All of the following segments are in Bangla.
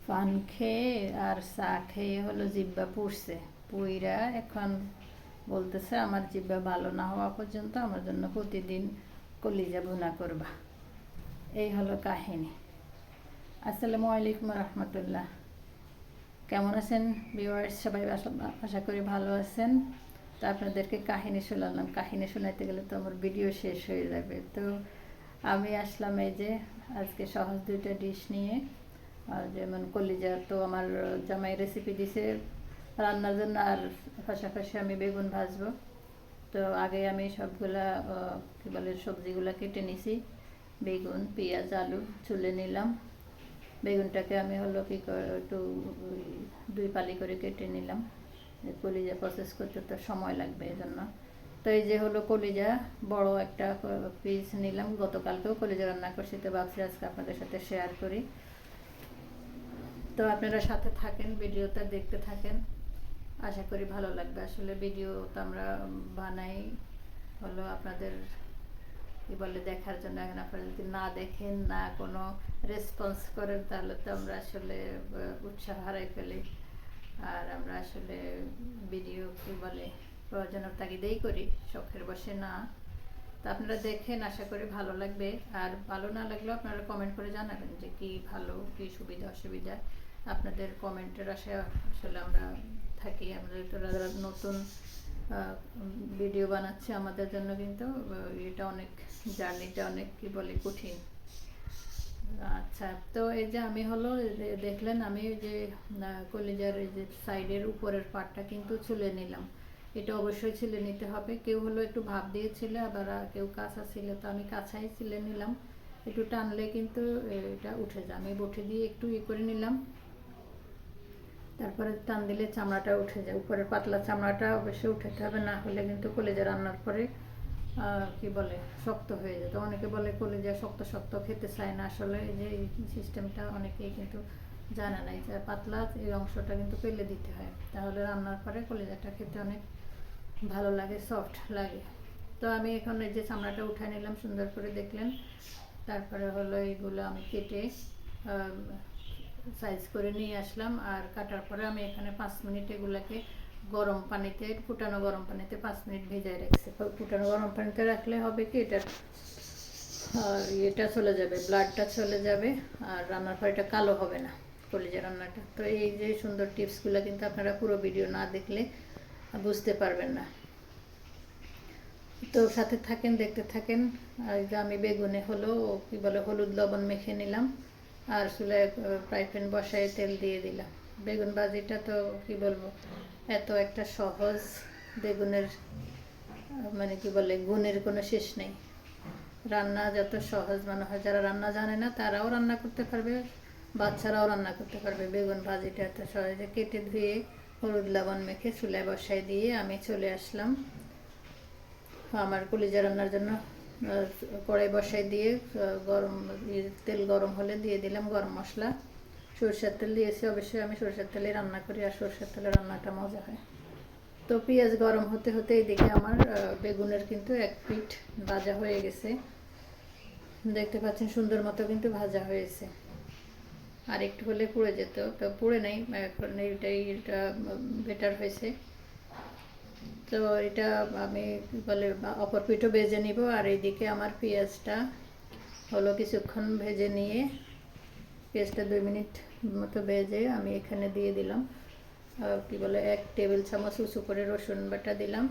পান খেয়ে আর চা খেয়ে হলো জিহ্বা পুড়ছে, পুইরা এখন বলতেছে আমার জিহ্বা ভালো না হওয়া পর্যন্ত আমার জন্য প্রতিদিন কলিজা ভুনা করবা। এই হলো কাহিনী। আসসালামু আলাইকুম রহমতুল্লাহ। কেমন আছেন ভিউয়ার্স? সবাই আশা করি ভালো আছেন। তো আপনাদেরকে কাহিনী শোনালাম, কাহিনী শোনাইতে গেলে তো আমার ভিডিও শেষ হয়ে যাবে। তো আমি আসলাম এই যে আজকে সহজ দুইটা ডিশ নিয়ে। যেমন কলিজা তো আমার জামাই রেসিপি দিছে রান্নার জন্য, আর পাশাপাশি আমি বেগুন ভাজবো। তো আগে আমি সবগুলা কী বলে সবজিগুলো কেটে নিছি। বেগুন, পেঁয়াজ, আলু ছুলে নিলাম। বেগুনটাকে আমি হলো কি একটু দুই পালি করে কেটে নিলাম। কলিজা প্রসেস করতে তো সময় লাগবে, এই জন্য। তো এই যে হলো কলিজা, বড় একটা পিস নিলাম। গতকালকেও কলিজা রান্না করছি, তো ভাবছি আজকে আপনাদের সাথে শেয়ার করি। তো আপনারা সাথে থাকেন, ভিডিওটা দেখতে থাকেন, আশা করি ভালো লাগবে। আসলে ভিডিও তো আমরা বানাই হলো আপনাদের কি বলে দেখার জন্য। এখন আপনারা যদি না দেখেন, না কোনো রেসপন্স করেন, তাহলে তো আমরা আসলে উৎসাহ হারাই ফেলি। আর আমরা আসলে ভিডিও কি বলে প্রয়োজনের তাগিদেই করি, শখের বসে না। তো আপনারা দেখেন, আশা করি ভালো লাগবে। আর ভালো না লাগলেও আপনারা কমেন্ট করে জানাবেন যে কি ভালো, কি সুবিধা অসুবিধা। আপনাদের কমেন্টের আশায় আসলে আমরা থাকি। আমাদের তো নতুন ভিডিও বানাচ্ছি, আমাদের জন্য কিন্তু এটা অনেক জার্নিটা অনেক কি বলে কঠিন। আচ্ছা, তো এই যে আমি হলো দেখলেন আমি যে কলিজার এই যে সাইডের উপরের পাটটা কিন্তু ছুলে নিলাম। এটা অবশ্যই ছিলে নিতে হবে। কেউ হলো একটু ভাপ দিয়েছিল, আবার কেউ কাঁচা ছিল, তো আমি কাঁচাই ছিলে নিলাম। একটু টানলে কিন্তু এটা উঠে যায়। আমি বটি দিয়ে একটু করে নিলাম, তারপরে টান দিলে চামড়াটা উঠে যায়। উপরের পাতলা চামড়াটা অবশ্যই উঠাতে হবে, না হলে কিন্তু কলিজা রান্নার পরে কি বলে শক্ত হয়ে যেত। অনেকে বলে কলিজা শক্ত শক্ত খেতে চায় না। আসলে এই যে সিস্টেমটা অনেকেই কিন্তু জানে না। এই যে পাতলা এই অংশটা কিন্তু ফেলে দিতে হয়, তাহলে রান্নার পরে কলিজাটা খেতে অনেক ভালো লাগে, সফট লাগে। তো আমি এখন এই যে চামড়াটা উঠায় নিলাম সুন্দর করে, দেখলেন। তারপরে হলো এইগুলো আমি কেটে সাইজ করে নিয়ে আসলাম। আর কাটার পরে আমি এখানে 5 মিনিট এগুলাকে গরম পানিতে, ফুটানো গরম পানিতে 5 মিনিট ভেজায় রাখছি। ফুটানো গরম পানিতে রাখলে হবে কি, এটা চলে যাবে, ব্লাডটা চলে যাবে, আর রান্নার পর এটা কালো হবে না কলিজা রান্নাটা। তো এই যে সুন্দর টিপসগুলো কিন্তু আপনারা পুরো ভিডিও না দেখলে বুঝতে পারবেন না। তো সাথে থাকেন, দেখতে থাকেন। আর যে আমি বেগুনে হলো কি বলে হলুদ লবণ মেখে নিলাম, আর চুলায় ফ্রাই প্যান বসায় তেল দিয়ে দিলাম। বেগুন ভাজিটা তো কি বলবো, এত একটা সহজ। বেগুনের মানে কি বলে গুণের কোনো শেষ নেই। রান্না যত সহজ মনে হয়, যারা রান্না জানে না তারাও রান্না করতে পারবে, বাচ্চারাও রান্না করতে পারবে। বেগুন ভাজিটা এত সহজে কেটে ধুয়ে হলুদ লবণ মেখে চুলায় বসায় দিয়ে আমি চলে আসলাম আমার কলিজা রান্নার জন্য। কড়াই বসাই দিয়ে তেল গরম হলে দিয়ে দিলাম গরম মশলা। সরষের তেল দিয়েছি, অবশ্যই আমি সরষের তেলে রান্না করি, আর সরষের তেলে রান্নাটা মজা হয়। তো পেঁয়াজ গরম হতে হতে এদিকে আমার বেগুনের কিন্তু এক পিঠ ভাজা হয়ে গেছে। দেখতে পাচ্ছেন সুন্দর মতো কিন্তু ভাজা হয়েছে। আর একটু হলে পুড়ে যেত, তো পুড়ে নেই, এখন এটা বেটার হয়েছে। তো এটা আমি বলে অপর পিঠও ভেজে নিব। আর এইদিকে আমার পেঁয়াজটা হলো কিছুক্ষণ ভেজে নিয়ে, পেঁয়াজটা 2 মিনিট মতো ভেজে আমি এখানে দিয়ে দিলাম কি বলে 1 টেবিল চামচ উঁচু করে রসুন বাটা দিলাম,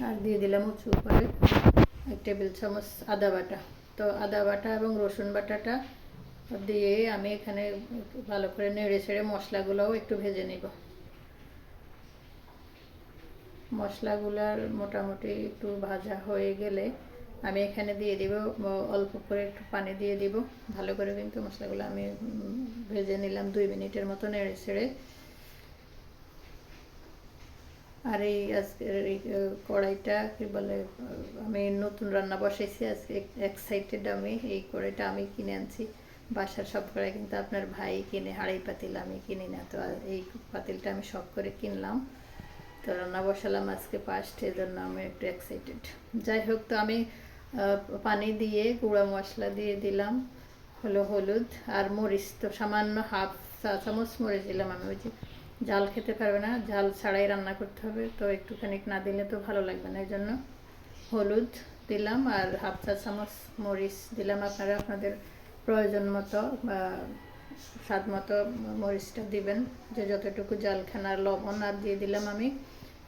আর দিয়ে দিলাম উঁচু করে 1 টেবিল চামচ আদা বাটা। তো আদা বাটা এবং রসুন বাটাটা দিয়ে আমি এখানে ভালো করে নেড়ে ছেড়ে মশলাগুলোও একটু ভেজে নিব। মশলাগুলার মোটামুটি একটু ভাজা হয়ে গেলে আমি এখানে দিয়ে দিব অল্প করে একটু পানি দিয়ে দিব। ভালো করে কিন্তু মশলাগুলো আমি ভেজে নিলাম 2 মিনিটের মতো নেড়ে ছেড়ে। আর এই আজকের এই কড়াইটা কি বলে, আমি নতুন রান্না বসাইছি আজকে, এক্সাইটেড আমি। এই কড়াইটা আমি কিনে আনছি। বাসার সব কড়াই কিন্তু আপনার ভাই কিনে, হাঁড়ি পাতিল, আমি কিনি না। তো এই পাতিলটা আমি শখ করে কিনলাম। তো রান্না বসালাম আজকে ফার্স্ট, এই জন্য আমি একটু এক্সাইটেড। যাই হোক, তো আমি পানি দিয়ে গুঁড়া মশলা দিয়ে দিলাম, হলো হলুদ, আর মরিচ তো সামান্য হাফ চা চামচ মরিচ দিলাম আমি। ওই যে ঝাল খেতে পারবে না, ঝাল ছাড়াই রান্না করতে হবে, তো একটুখানি না দিলে তো ভালো লাগবে না, এই জন্য হলুদ দিলাম আর হাফ চা চামচ মরিচ দিলাম। আপনারা আপনাদের প্রয়োজন মতো বা স্বাদ মতো মরিচটা দিবেন, যে যতটুকু ঝাল খান। আর লবণ আর দিয়ে দিলাম আমি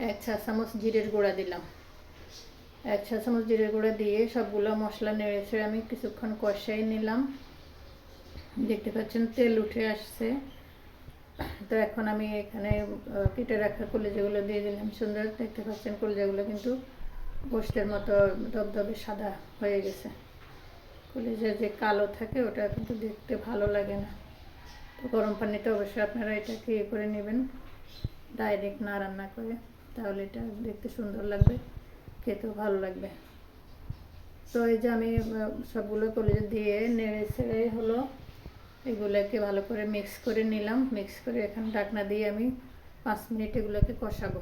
1 চা চামচ জিরের গুঁড়া দিলাম। 1 চা চামচ জিরের গুঁড়া দিয়ে সবগুলো মশলা নেড়ে ছেড়ে আমি কিছুক্ষণ কষাই নিলাম। দেখতে পাচ্ছেন তেল উঠে আসছে। তো এখন আমি এখানে কেটে রাখা কলিজাগুলো দিয়ে দিলাম। সুন্দর দেখতে পাচ্ছেন কলিজাগুলো কিন্তু গোশতের মতো দবদবে সাদা হয়ে গেছে। কলিজা যে কালো থাকে ওটা কিন্তু দেখতে ভালো লাগে না। তো গরম পানিতে অবশ্যই আপনারা এটাকে ইয়ে করে নেবেন, ডাইরেক্ট না রান্না করে, তাহলে এটা দেখতে সুন্দর লাগবে, খেতেও ভালো লাগবে। তো এই যে আমি সবগুলো কলিজা দিয়ে নেড়ে ছেড়ে হলো এগুলোকে ভালো করে মিক্স করে নিলাম। মিক্স করে এখানে ঢাকনা দিয়ে আমি 5 মিনিট এগুলোকে কষাবো।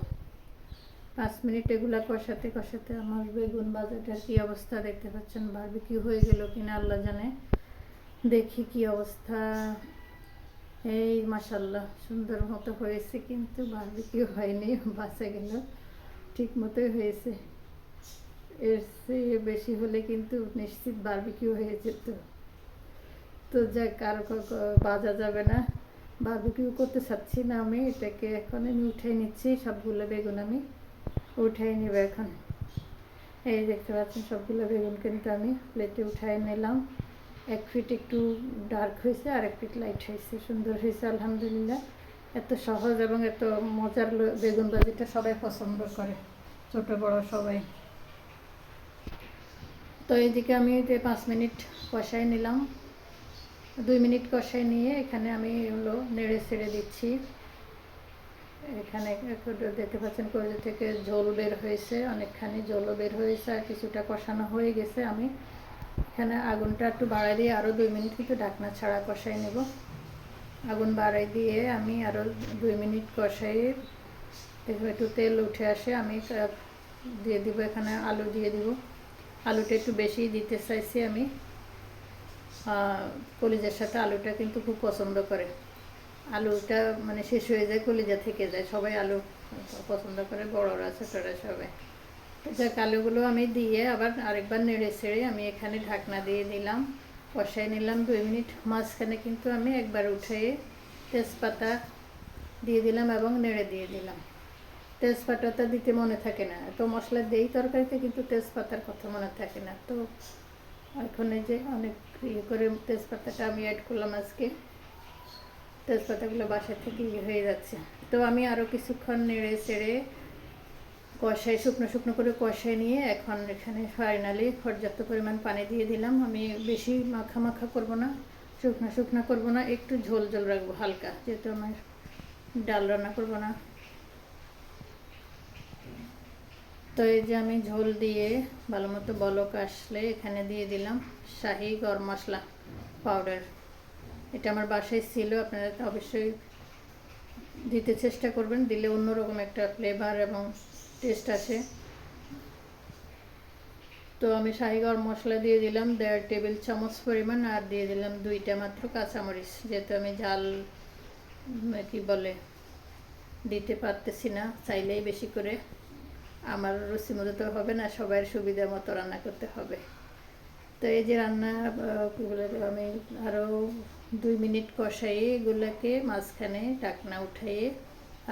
5 মিনিট এগুলো কষাতে কষাতে আমার বেগুন ভাজাটার কী অবস্থা দেখতে পাচ্ছেন, বারবিকিউ হয়ে গেল কিনা আল্লাহ জানে। দেখি কি অবস্থা। এই মাশাল্লাহ সুন্দর মতো হয়েছে, কিন্তু বারবিকিউ হয়নি, বাঁচে গেল, ঠিক মতোই হয়েছে। এর চেয়ে বেশি হলে কিন্তু নিশ্চিত বারবিকিউ হয়ে যেত। তো যাক, আর বাজা যাবে না, বারবিকিউ করতে চাচ্ছি না আমি। এটাকে এখন আমি উঠাই নিচ্ছি, সবগুলো বেগুন আমি উঠাই নেব এখন। এই দেখতে পাচ্ছেন সবগুলো বেগুন কিন্তু আমি প্লেটে উঠাই নিলাম। 1 ফিট একটু ডার্ক হয়েছে আর 1 ফিট লাইট হয়েছে, সুন্দর হয়েছে আলহামদুলিল্লাহ। এত সহজ এবং এত মজার বেগুন ভাজিটা সবাই পছন্দ করে, ছোট বড় সবাই। তো এইদিকে আমি 5 মিনিট কষাই নিলাম। 2 মিনিট কষাই নিয়ে এখানে আমি হলো নেড়ে ছেড়ে দিচ্ছি। এখানে দেখতে পাচ্ছেন কলিজা থেকে ঝোল বের হয়েছে, অনেকখানি ঝোলও বের হয়েছে, আর কিছুটা কষানো হয়ে গেছে। আমি এখানে আগুনটা একটু বাড়াই দিয়ে আরও 2 মিনিট কিন্তু ঢাকনা ছাড়া কষাই নেব। আগুন বাড়াই দিয়ে আমি আরও 2 মিনিট কষাই, দেখবো একটু তেল উঠে আসে, আমি দিয়ে দিব এখানে আলু দিয়ে দিব। আলুটা একটু বেশি দিতে চাইছি আমি, কলিজার সাথে আলুটা কিন্তু খুব পছন্দ করে। আলুটা মানে শেষ হয়ে যায়, কলিজা থেকে যায়, সবাই আলু পছন্দ করে, বড়রা ছোটরা সবাই। যাক, আলুগুলো আমি দিয়ে আবার আরেকবার নেড়ে ছেড়ে আমি এখানে ঢাকনা দিয়ে দিলাম, কষাই নিলাম 2 মিনিট। মাঝখানে কিন্তু আমি একবার উঠিয়ে তেজপাতা দিয়ে দিলাম এবং নেড়ে দিয়ে দিলাম। তেজপাতাটা দিতে মনে থাকে না, তো মশলা দেই তরকারিতে, কিন্তু তেজপাতার কথা মনে থাকে না। তো এখন এই যে অনেক ইয়ে করে তেজপাতাটা আমি অ্যাড করলাম আজকে, তেজপাতাগুলো বাসা থেকে হয়ে যাচ্ছে। তো আমি আরও কিছুক্ষণ নেড়ে চেড়ে কষাই, শুকনো শুকনো করে কষাই নিয়ে এখন এখানে ফাইনালি পর্যাপ্ত পরিমাণ পানি দিয়ে দিলাম। আমি বেশি মাখা মাখা করবো না, শুকনো শুকনো করবো না, একটু ঝোল ঝোল রাখবো হালকা, যেহেতু আমার ডাল রান্না করবো না। তো এই যে আমি ঝোল দিয়ে ভালো মতো বলক আসলে এখানে দিয়ে দিলাম শাহি গরম মশলা পাউডার। এটা আমার বাসায় ছিল, আপনারা অবশ্যই দিতে চেষ্টা করবেন, দিলে অন্যরকম একটা ফ্লেভার এবং টেস্ট আসে। তো আমি শাহি গরম মশলা দিয়ে দিলাম 1.5 টেবিল চামচ পরিমাণ, আর দিয়ে দিলাম 2টা মাত্র কাঁচামরিচ, যেহেতু আমি ঝাল কি বলে দিতে পারতেছি না, চাইলেই বেশি করে। আমার রুচি মতো তো হবে না, সবার সুবিধা মতো রান্না করতে হবে। তো এই যে রান্না আমি আরও 2 মিনিট কষাইয়ে এগুলোকে মাঝখানে ঢাকনা উঠাইয়ে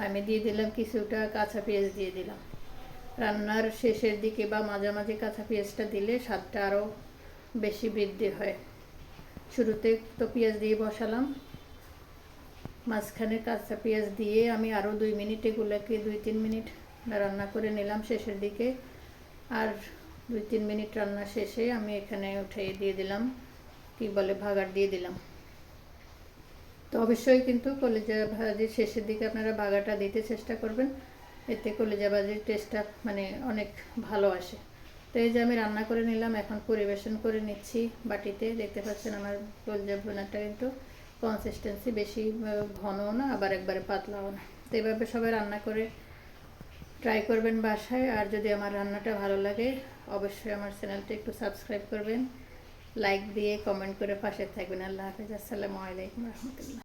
আমি দিয়ে দিলাম কিছুটা কাঁচা পেঁয়াজ দিয়ে দিলাম। রান্নার শেষের দিকে বা মাঝামাঝি কাঁচা পেঁয়াজটা দিলে স্বাদটা আরও বেশি বৃদ্ধি হয়। শুরুতে তো পেঁয়াজ দিয়ে বসালাম, মাঝখানে কাঁচা পেঁয়াজ দিয়ে আমি আরও 2 মিনিট এগুলোকে 2-3 মিনিট রান্না করে নিলাম শেষের দিকে। আর 2-3 মিনিট রান্না শেষে আমি এখানে উঠিয়ে দিয়ে দিলাম কি বলে ভাগাড় দিয়ে দিলাম। তো অবশ্যই কিন্তু কলিজা ভাজির শেষের দিকে আপনারা ভাগাটা দিতে চেষ্টা করবেন, এতে কলিজা ভাজির টেস্টটা মানে অনেক ভালো আসে। তো এই যে আমি রান্না করে নিলাম, এখন পরিবেশন করে নিচ্ছি বাটিতে। দেখতে পাচ্ছেন আমার কলিজা ভুনাটা কিন্তু কনসিস্টেন্সি বেশি ঘনও না, আবার একবারে পাতলাও না। তো এভাবে সবাই রান্না করে ট্রাই করবেন বাসায়। আর যদি আমার রান্নাটা ভালো লাগে অবশ্যই আমার চ্যানেলটা একটু সাবস্ক্রাইব করবেন, লাইক দিয়ে কমেন্ট করে পাশে থাকবেন। আল্লাহ হাফেজ। আসসালামু আলাইকুম রহমতুল্লাহ।